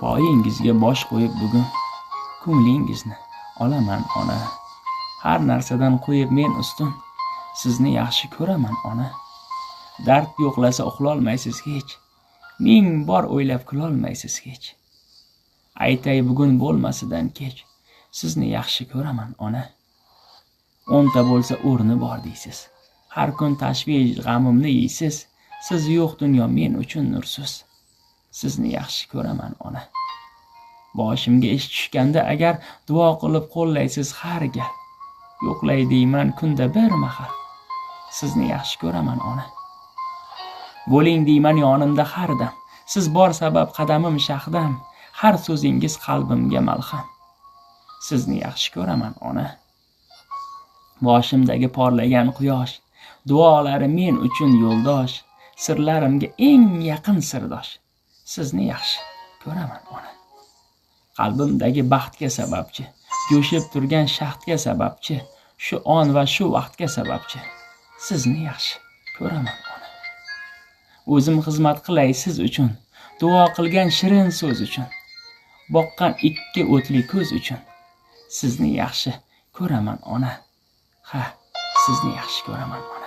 Poyingizga bosh qo'yib bugun ko'nglingizni olaman ona. Har narsadan qo'yib men ustun, sizni yaxshi ko'raman ona. Dard yo'qlasa uxlolmaysiz hech, ming bor o'ylab kulolmaysiz hech. Aytay bugun bo'lmasidan kech, sizni yaxshi ko'raman ona. 10 ta bo'lsa o'rni bor deysiz. Har kun tashvish g'amimni yeysiz. Siz yo'q dunyo men uchun nursiz. Sizni yaxshi ko'raman ona. Boshimga ish tushganda agar duo qilib qo'llaysiz har gal. Yo'qlay deyman kunda bir mahal. Sizni yaxshi ko'raman ona. Bo'ling deyman yonimda har dam. Siz bor sabab qadamim shahdam. Har so'zingiz qalbimga malham. Sizni yaxshi ko'raman ona. Boshimdagi porlagan quyosh, duolari men uchun yo'ldosh, sirlarimga eng yaqin sirdosh. Sizni yaxshi ko'raman ona. Qalbimdagi baxtga sababchi, jo'shib turgan shaxtga sababchi, shu on va shu vaqtga sababchi. Sizni yaxshi ko'raman ona. O'zim xizmat qilay siz uchun, duo qilgan shirin so'z uchun, boqqan ikki o'tli ko'z uchun. Sizni yaxshi ko'raman ona. Ha, sizni yaxshi ko'raman.